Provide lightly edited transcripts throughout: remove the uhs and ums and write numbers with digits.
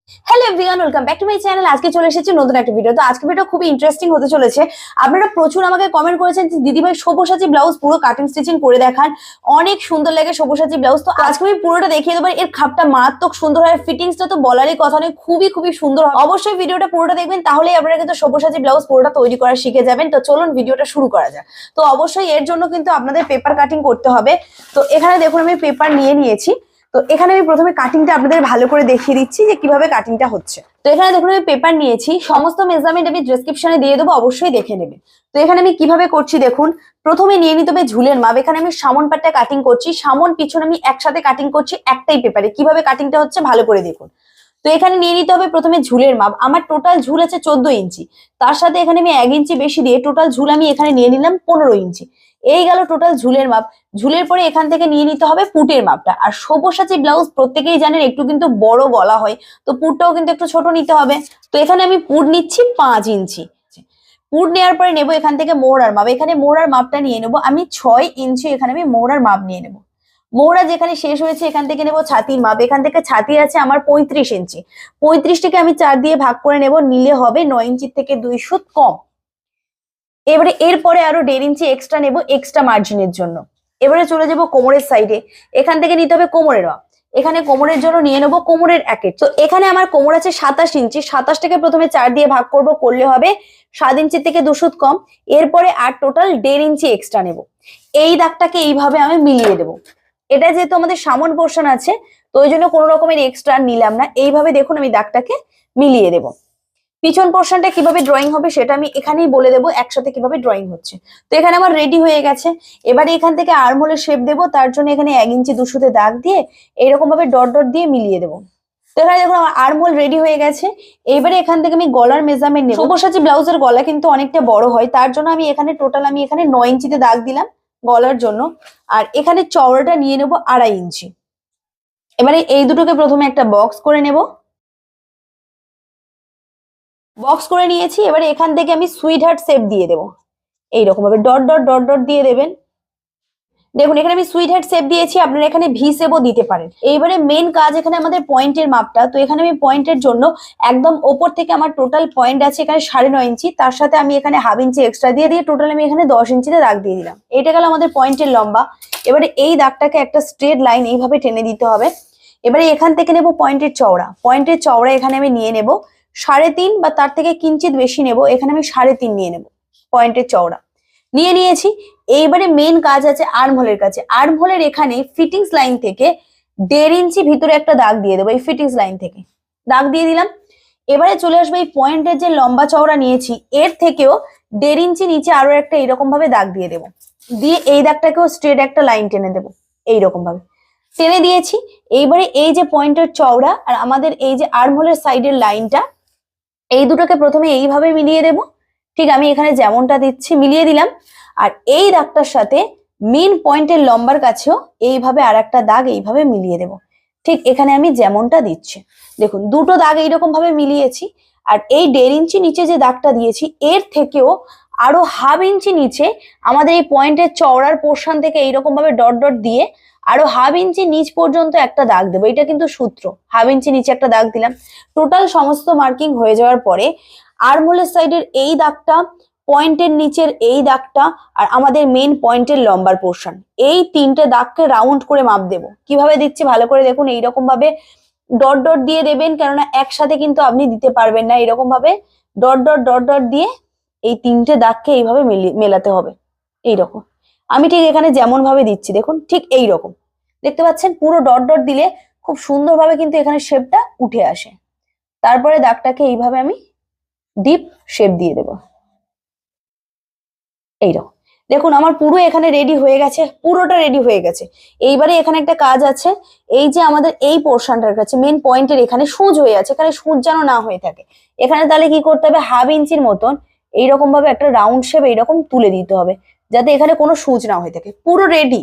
Hello everyone, welcome back to my channel. আজকে চলে এসেছি নতুন একটা ভিডিও। তো আজকে ভিডিও খুবই ইন্টারেস্টিং হতে চলেছে। আপনারা প্রচুর আমাকে কমেন্ট করেছেন যে দিদিভাই সব্যসাচী ব্লাউজ পুরো কাটিং স্টিচিং করে দেখান, অনেক সুন্দর লাগে সব্যসাচী ব্লাউজ। তো আজকে আমি পুরোটা দেখিয়ে দেবো। এর খাপটা মারাত্মক সুন্দর হয়, ফিটিংসটা তো বলারই কথা নয়, খুবই খুবই সুন্দর হয়। অবশ্যই ভিডিওটা পুরোটা দেখবেন, তাহলেই আপনারা কিন্তু সব্যসাচী ব্লাউজ পুরোটা তৈরি করা শিখে যাবেন। তো চলুন ভিডিওটা শুরু করা যাক। তো অবশ্যই এর জন্য কিন্তু আপনাদের পেপার কাটিং করতে হবে। তো এখানে দেখুন আমি পেপার নিয়ে নিয়েছি। তো এখানে আমি প্রথমে কাটিংটা আপনাদের ভালো করে দেখিয়ে দিচ্ছি যে কিভাবে কাটিংটা হচ্ছে। তো এখানে দেখুন আমি পেপার নিয়েছি, সমস্ত মেজারমেন্ট আমি ডেসক্রিপশনে দিয়ে দেবো, অবশ্যই দেখে নেবে। তো এখানে আমি কিভাবে করছি দেখুন। প্রথমে নিয়ে নিতে হবে ঝুলের মাপ। এখানে আমি সামন পাটটা কাটিং করছি, সামন পিছন আমি একসাথে কাটিং করছি একটাই পেপারে। কিভাবে কাটিংটা হচ্ছে ভালো করে দেখুন। তো এখানে নিয়ে নিতে হবে প্রথমে ঝুলের মাপ। আমার টোটাল ঝুল আছে 14 ইঞ্চি, তার সাথে এখানে আমি 1 ইঞ্চি বেশি দিয়ে টোটাল ঝুল আমি এখানে নিয়ে নিলাম 15 ইঞ্চি। এই গেল টোটাল ঝুলের মাপ। ঝুলের পরে এখান থেকে নিয়ে নিতে হবে পুটের মাপটা। আর সব্যসাচী ব্লাউজ প্রত্যেকেই জানেন একটু কিন্তু বড় গলা হয়, তো পুটটাও কিন্তু একটু ছোট নিতে হবে। তো এখানে আমি পুট নিচ্ছি 5 ইঞ্চি। পুট নেওয়ার পরে নেবো এখান থেকে মোহরার মাপ। এখানে মোহরার মাপটা নিয়ে নেবো আমি 6 ইঞ্চি। এখানে আমি মোহরার মাপ নিয়ে নেবো। মোহরা যেখানে শেষ হয়েছে এখান থেকে নেবো ছাতির মাপ। এখান থেকে ছাতি আছে আমার 35 ইঞ্চি। 35টাকে আমি 4 দিয়ে ভাগ করে নেবো, নিলে হবে 9 ইঞ্চির থেকে 2 সুত কম। এবারে এরপরে আরো 1.5 ইঞ্চি এক্সট্রা নেবো এক্সট্রা মার্জিনের জন্য। এবারে চলে যাবো কোমরের সাইডে। এখান থেকে নিতে হবে কোমরের মাপ। এখানে কোমরের জন্য নিয়ে নেবো কোমরের একের। তো এখানে আমার কোমর আছে 27 ইঞ্চি। 27টাকে প্রথমে 4 দিয়ে ভাগ করব, করলে হবে 7 ইঞ্চির থেকে 2 সুত কম। এরপরে আর টোটাল 1.5 ইঞ্চি এক্সট্রা নেবো। এই দাগটাকে এইভাবে আমি মিলিয়ে দেবো। এটা যেহেতু আমাদের সামন পোর্শন আছে, তো ওই জন্য কোনো রকমের এক্সট্রা নিলাম না। এইভাবে দেখুন আমি দাগটাকে মিলিয়ে দেবো। পিছন পোর্শনটা কিভাবে ড্রয়িং হবে সেটা আমি এখানেই বলে দেবো একসাথে কিভাবে ড্রয়িং হচ্ছে। তো এখানে আমার রেডি হয়ে গেছে। এবারে এখান থেকে আর্মহোলের শেপ দেবো, তার জন্য এখানে 1 ইঞ্চি 2 সুতে দাগ দিয়ে এরকম ভাবে ডট ডট দিয়ে মিলিয়ে দেবো। তো এখানে দেখুন আমার আর্মহোল রেডি হয়ে গেছে। এবারে এখান থেকে আমি গলার মেজারমেন্ট নেব। সব্যসাচী ব্লাউজের গলা কিন্তু অনেকটা বড় হয়, তার জন্য আমি এখানে টোটাল 9 ইঞ্চিতে দাগ দিলাম গলার জন্য। আর এখানে চওড়াটা নিয়ে নেবো 2.5 ইঞ্চি। এবারে এই দুটোকে প্রথমে একটা বক্স করে নেব। বক্স করে নিয়েছি। এবারে এখান থেকে আমি সুইট হার্ট শেপ দিয়ে দেবো। এইরকম ভাবে ডট ডট ডট ডট দিয়ে দেবেন। দেখুন এখানে আমি সুইট হার্ট শেপ দিয়েছি, আপনারা এখানে ভি শেপও দিতে পারেন। এইবারে মেন কাজ এখানে আমাদের পয়েন্টের মাপটা। তো এখানে আমি পয়েন্টের জন্য একদম ওপর থেকে আমার টোটাল পয়েন্ট আছে এখানে 9.5 ইঞ্চি, তার সাথে আমি এখানে 1/2 ইঞ্চি এক্সট্রা দিয়ে টোটাল আমি এখানে 10 ইঞ্চিতে দাগ দিয়ে দিলাম। এটা গেল আমাদের পয়েন্টের লম্বা। এবারে এই দাগটাকে একটা স্ট্রেট লাইন এইভাবে টেনে দিতে হবে। এবারে এখান থেকে নেব পয়েন্টের চওড়া। পয়েন্টের চওড়া এখানে আমি নিয়ে নেব 3.5 বা তার থেকে কিঞ্চিত বেশি নেব। এখানে আমি 3.5 নিয়ে নেব পয়েন্টের চওড়া নিয়ে নিয়েছি। এইবারে মেন কাজ আছে আর্মহোলের কাছে। আর্মহোলের এখানে ফিটিংস লাইন থেকে 1.5 ইঞ্চি ভিতরে একটা দাগ দিয়ে দেবো। এই ফিটিংস লাইন থেকে দাগ দিয়ে দিলাম। এবারে চলে আসবে এই পয়েন্টের যে লম্বা চওড়া নিয়েছি এর থেকেও 1.5 ইঞ্চি নিচে আরো একটা এরকম ভাবে দাগ দিয়ে দেবো। দিয়ে এই দাগটাকেও স্ট্রেট একটা লাইন টেনে দেবো এইরকম ভাবে টেনে দিয়েছি। এইবারে এই যে পয়েন্টের চওড়া আর আমাদের এই যে আর্মহোলের সাইডের লাইনটা, এই দুটোকে প্রথমে এইভাবে মিলিয়ে দেব। ঠিক আমি এখানে যেমনটা দিচ্ছি মিলিয়ে দিলাম। আর এই দাগটার সাথে মেন পয়েন্টের লম্বার কাছেও এইভাবে আর একটা দাগ এইভাবে মিলিয়ে দেব। ঠিক এখানে আমি যেমনটা দিচ্ছি দেখুন দুটো দাগ এইরকম ভাবে মিলিয়েছি। আর এই 1.5 ইঞ্চি নিচে যে দাগটা দিয়েছি এর থেকেও আরো 1/2 ইঞ্চি নিচে আমাদের এই পয়েন্টের চওড়ার পোর্শন থেকে এইরকম ভাবে ডট ডট দিয়ে আরো 1/2 ইঞ্চি নিচ পর্যন্ত একটা দাগ দেবো। এটা কিন্তু সূত্র, 1/2 ইঞ্চি নিচে একটা দাগ দিলাম। টোটাল সমস্ত মার্কিং হয়ে যাওয়ার পরে আর্মহোলের সাইডের এই দাগটা, পয়েন্টের নিচের এই দাগটা আর আমাদের মেন পয়েন্টের লম্বার পোর্শন, এই 3টে দাগকে রাউন্ড করে মাপ দেব। কিভাবে দিচ্ছি ভালো করে দেখুন। এইরকম ভাবে ডট ডট দিয়ে দেবেন, কেননা একসাথে কিন্তু আপনি দিতে পারবেন না। এরকম ভাবে ডট ডট ডট ডট দিয়ে এই 3টে দাগকে এইভাবে মেলাতে হবে। এইরকম আমি ঠিক এখানে যেমন ভাবে দিচ্ছি দেখুন, ঠিক এইরকম দেখতে পাচ্ছেন। পুরো ডট ডট দিলে খুব সুন্দরভাবে কিন্তু এখানে শেপটা উঠে আসে। তারপরে দাগটাকে এইভাবে আমি ডিপ শেপ দিয়ে দেব এইরকম। দেখুন আমার পুরো এখানে রেডি হয়ে গেছে, পুরোটা রেডি হয়ে গেছে। এইবারে এখানে একটা কাজ আছে। এই যে আমাদের এই পোর্শনটার কাছে মেন পয়েন্টের এখানে সূচ হয়ে আছে, এখানে সূচ যেন না হয়ে থাকে। এখানে তাহলে কি করতে হবে, 1/2 ইঞ্চির মতন এইরকম ভাবে একটা রাউন্ড শেপ এইরকম তুলে দিতে হবে, যাতে এখানে কোনো সূচ না হয়ে থাকে। পুরো রেডি।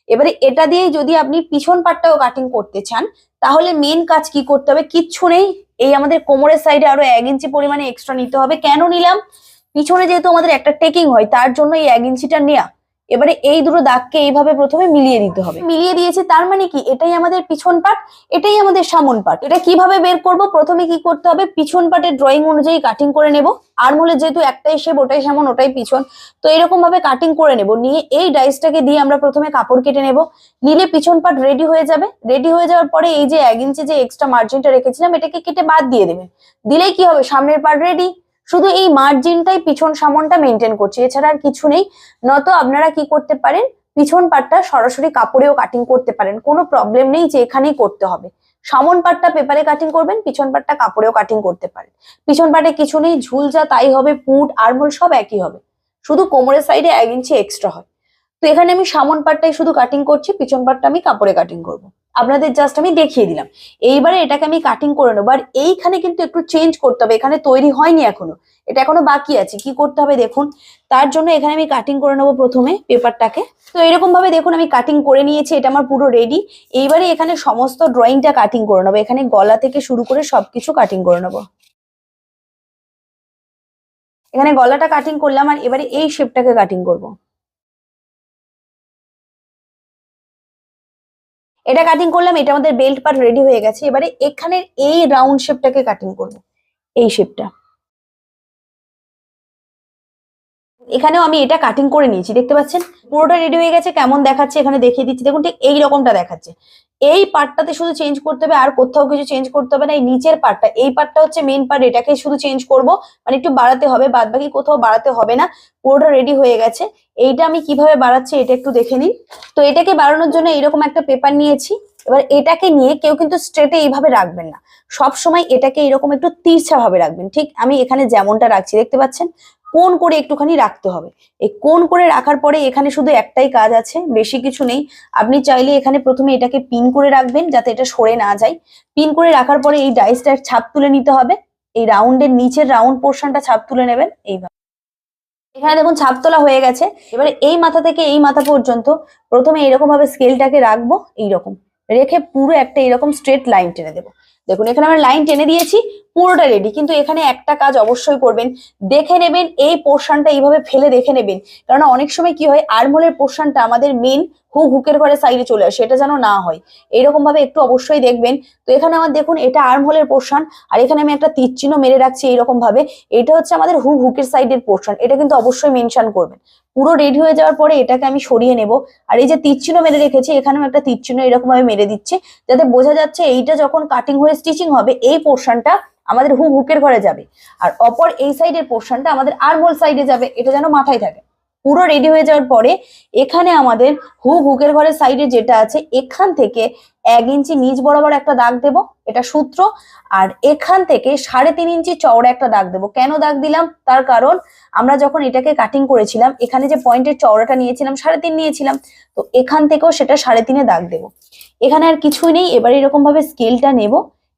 এবারে এটা দিয়েই যদি আপনি পিছন পাটটাও কাটিং করতে চান, তাহলে মেন কাজ কি করতে হবে, কিচ্ছু নেই। এই আমাদের কোমরের সাইডে আরো 1 ইঞ্চি পরিমাণে এক্সট্রা নিতে হবে। কেন নিলাম, পিছনে যেহেতু আমাদের একটা টেকিং হয় তার জন্য এই 1 ইঞ্চিটা নেওয়া। এবারে এই দুটো দাগকে এইভাবে প্রথমে মিলিয়ে দিতে হবে। মিলিয়ে দিয়েছি, তার মানে কি এটাই আমাদের পিছন পার্ট, এটাই আমাদের সামন পার্ট। এটা কিভাবে বের করব? প্রথমে কি করতে হবে, পিছন পার্টের ড্রয়িং অনুযায়ী কাটিং করে নেব। আর্মহোলের যেহেতু একটাই শেপ, ওটাই সামন ওটাই পিছন, তো এরকম ভাবে কাটিং করে নেব। নিয়ে এই ডাইসটাকে দিয়ে আমরা প্রথমে কাপড় কেটে নেব। নিলে পিছন পার্ট রেডি হয়ে যাবে। রেডি হয়ে যাওয়ার পরে এই যে 1 ইঞ্চি যে এক্সট্রা মার্জিনটা রেখেছিলাম, এটাকে কেটে বাদ দিয়ে দেবেন। দিলেই কি হবে, সামনের পার্ট রেডি। শুধু এই মার্জিনটাই পিছন সামনটা মেনটেন করছি, এছাড়া আর কিছু নেই। নত আপনারা কি করতে পারেন, পিছন পার্টটা সরাসরি কাপড়েও কাটিং করতে পারেন, কোনো প্রবলেম নেই যে এখানেই করতে হবে। সামন পার্টটা পেপারে কাটিং করবেন, পিছন পার্টটা কাপড়েও কাটিং করতে পারেন। পিছন পার্টে কিছু নেই, ঝুল যা তাই হবে, পুট আর্মহোল সব একই হবে, শুধু কোমরের সাইডে 1 ইঞ্চি এক্সট্রা হয়। তো এখানে আমি সামন পার্টটাই শুধু কাটিং করছি, পিছন পার্টটা আমি কাপড়ে কাটিং করব। আপনাদের জাস্ট আমি দেখিয়ে দিলাম। এইবারে এটাকে আমি কাটিং করে নেবো। আর এইখানে কিন্তু একটু চেঞ্জ করতে হবে, এখানে তৈরি হয়নি এখনো, এটা এখনো বাকি আছে। কি করতে হবে দেখুন, তার জন্য এখানে আমি কাটিং করে নেবো প্রথমে পেপারটাকে। তো এরকম ভাবে দেখুন আমি কাটিং করে নিয়েছি, এটা আমার পুরো রেডি। এইবারে এখানে সমস্ত ড্রয়িংটা কাটিং করে নেবো, এখানে গলা থেকে শুরু করে সবকিছু কাটিং করে নেবো। এখানে গলাটা কাটিং করলাম, আর এবারে এই শেপটাকে কাটিং করব। এটা কাটিং করলাম, এটা আমাদের বেল্ট পার্ট রেডি হয়ে গেছে। এবারে এখানে এই রাউন্ড শেপটাকে কাটিং করব, এই শেপটা। এখানেও আমি এটা কাটিং করে নিয়েছি, দেখতে পাচ্ছেন পুরোটা রেডি হয়ে গেছে। কেমন দেখাচ্ছে এখানে দেখিয়ে দিচ্ছি, দেখুন ঠিক এই রকমটা দেখাচ্ছে। এই পার্টটাতে শুধু চেঞ্জ করতে হবে, আর কোথাও কিছু চেঞ্জ করতে হবে না। এই নিচের পার্টটা, এই পার্টটা হচ্ছে মেইন পার্ট, এটাকে শুধু চেঞ্জ করব, মানে একটু বাড়াতে হবে, বাদ বাকি কোথাও বাড়াতে হবে না। পুরোটা রেডি হয়ে গেছে। এইটা আমি কিভাবে বাড়াচ্ছি এটা একটু দেখে নিন। তো এটাকে বাড়ানোর জন্য এরকম একটা পেপার নিয়েছি। এবার এটাকে নিয়ে কেউ কিন্তু স্ট্রেটে এইভাবে রাখবেন না, সব সময় এটাকে এরকম একটু তিরছা ভাবে রাখবেন। ঠিক আমি এখানে যেমনটা রাখছি দেখতে পাচ্ছেন, কোণ করে একটুখানি রাখতে হবে। এই কোণ করে রাখার পরে এখানে শুধু একটাই কাজ আছে, বেশি কিছু নেই। আপনি চাইলে এখানে প্রথমে এটাকে পিন করে রাখবেন যাতে এটা সরে না যায়। পিন করে রাখার পরে এই ডাইসটার ছাপ তুলে নিতে হবে। এই রাউন্ডের নিচের রাউন্ড পোর্শনটা ছাপ তুলে নেবেন এইভাবে। এখানে দেখুন ছাপ তোলা হয়ে গেছে। এবারে এই মাথা থেকে এই মাথা পর্যন্ত প্রথমে এরকম ভাবে স্কেলটাকে রাখবো, এইরকম রেখে পুরো একটা এরকম স্ট্রেট লাইন টেনে দেবো। দেখুন এখানে আমরা লাইন টেনে দিয়েছি, পুরোটা রেডি। কিন্তু এখানে একটা কাজ অবশ্যই করবেন, দেখে নেবেন এই পোর্শনটা এইভাবে ফেলে দেখে নেবেন, কারণ অনেক সময় কি হয় আর্মহোলের পোর্শনটা আমাদের মেন হুকের ঘরে সাইডে চলে আসে, এটা যেন না হয় এইরকম ভাবে একটু অবশ্যই দেখবেন। তো এখানে আমার দেখুন এটা আর্মহোলের পোর্শন, আর এখানে আমি একটা তীর চিহ্ন মেরে রাখছি এইরকম ভাবে, এটা হচ্ছে আমাদের হুকের সাইডের পোর্শন, এটা কিন্তু অবশ্যই মেনশন করবেন। পুরো রেডি হয়ে যাওয়ার পরে এটাকে আমি সরিয়ে নেব। আর এই যে তীর চিহ্ন মেরে রেখেছি, এখানেও একটা তীর চিহ্ন এরকম ভাবে মেরে দিচ্ছে, যাতে বোঝা যাচ্ছে এইটা যখন কাটিং হয়ে স্টিচিং হবে এই পোর্শনটা আমাদের হুকের ঘরে যাবে, আর অপর এই সাইডের পোর্শনটা আমাদের আর্মহোল সাইডে যাবে, এটা যেন মাথায় থাকে। পুরো রেডি হয়ে যাওয়ার পরে এখানে আমাদের হুকের ঘরের সাইডে যেটা আছে, এখান থেকে 1 ইঞ্চি নিচ বরাবর একটা দাগ দেব, এটা সূত্র। আর এখান থেকে 3.5 ইঞ্চি চওড়া একটা দাগ দেব। কেন দাগ দিলাম, তার কারণ আমরা যখন এটাকে কাটিং করেছিলাম এখানে যে পয়েন্টের চওড়াটা নিয়েছিলাম 3.5 নিয়েছিলাম, তো এখান থেকেও সেটা 3.5 দাগ দেব। এখানে আর কিছুই নেই। এবার এরকম ভাবে স্কেলটা নেব,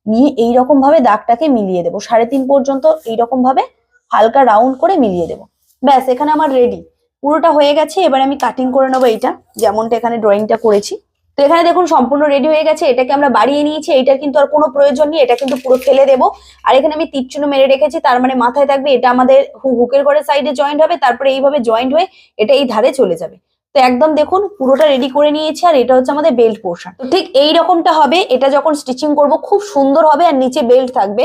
নিয়ে এইরকম ভাবে দাগটাকে মিলিয়ে দেবো 3.5 পর্যন্ত, এইরকম ভাবে হালকা রাউন্ড করে মিলিয়ে দেবো। ব্যাস এখানে আমার রেডি, পুরোটা হয়ে গেছে। এবার আমি কাটিং করে নেবো এইটা, যেমনটা এখানে ড্রয়িংটা করেছি। তো এখানে দেখুন সম্পূর্ণ রেডি হয়ে গেছে। এটাকে আমরা বাড়িয়ে নিয়েছি, এইটার কিন্তু আর কোনো প্রয়োজন নেই, এটা কিন্তু পুরো ফেলে দেবো। আর এখানে আমি তীর চিহ্ন মেরে রেখেছি, তার মানে মাথায় থাকবে এটা আমাদের হুকের ঘরের সাইডে জয়েন্ট হবে, তারপরে এইভাবে জয়েন্ট হয়ে এটা এই ধারে চলে যাবে। তো একদম দেখুন পুরোটা রেডি করে নিয়েছি, আর এটা হচ্ছে আমাদের বেল্ট পোর্শন। তো ঠিক এই রকমটা হবে, এটা যখন স্টিচিং করব খুব সুন্দর হবে, আর নিচে বেল্ট থাকবে।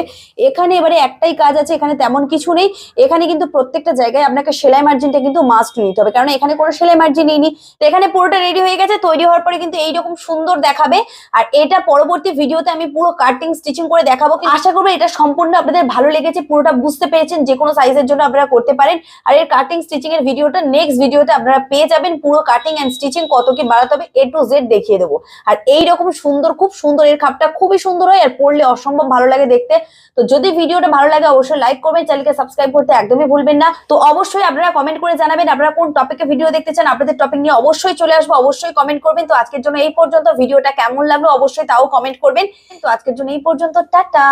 এখানে এবারে একটাই কাজ আছে, এখানে তেমন কিছু নেই। এখানে কিন্তু প্রত্যেকটা জায়গায় আপনাকে সেলাই মার্জিনটা কিন্তু মাস্ট নিতে হবে, কারণ এখানে কোনো সেলাই মার্জিন নেই। তো এখানে পুরোটা রেডি হয়ে গেছে, তৈরি হওয়ার পরে কিন্তু এইরকম সুন্দর দেখাবে। আর এটা পরবর্তী ভিডিওতে আমি পুরো কাটিং স্টিচিং করে দেখাবো। আশা করবো এটা সম্পূর্ণ আপনাদের ভালো লেগেছে, পুরোটা বুঝতে পেরেছেন, যে কোনো সাইজের জন্য আপনারা করতে পারেন। আর এর কাটিং স্টিচিং এর ভিডিওটা নেক্সট ভিডিওতে আপনারা পেয়ে যাবেন। পুরো কাটিং এন্ড স্টিচিং কত কি বাড়াতে হবে A to Z দেখিয়ে দেবো। আর এইরকম সুন্দর, খুব সুন্দর, এর খাপটা খুবই সুন্দর হয়, আর পরলে অসম্ভব ভালো লাগে দেখতে। তো যদি ভিডিওটা ভালো লাগে অবশ্যই লাইক করবেন, চ্যানেলকে সাবস্ক্রাইব করতে একদমই ভুলবেন না। তো অবশ্যই আপনারা কমেন্ট করে জানাবেন আপনারা কোন টপিকে ভিডিও দেখতে চান, আপনাদের টপিক নিয়ে অবশ্যই চলে আসবো, অবশ্যই কমেন্ট করবেন। তো আজকের জন্য এই পর্যন্ত, ভিডিওটা কেমন লাগলো অবশ্যই তাও কমেন্ট করবেন। তো আজকের জন্য এই পর্যন্ত, টাটা।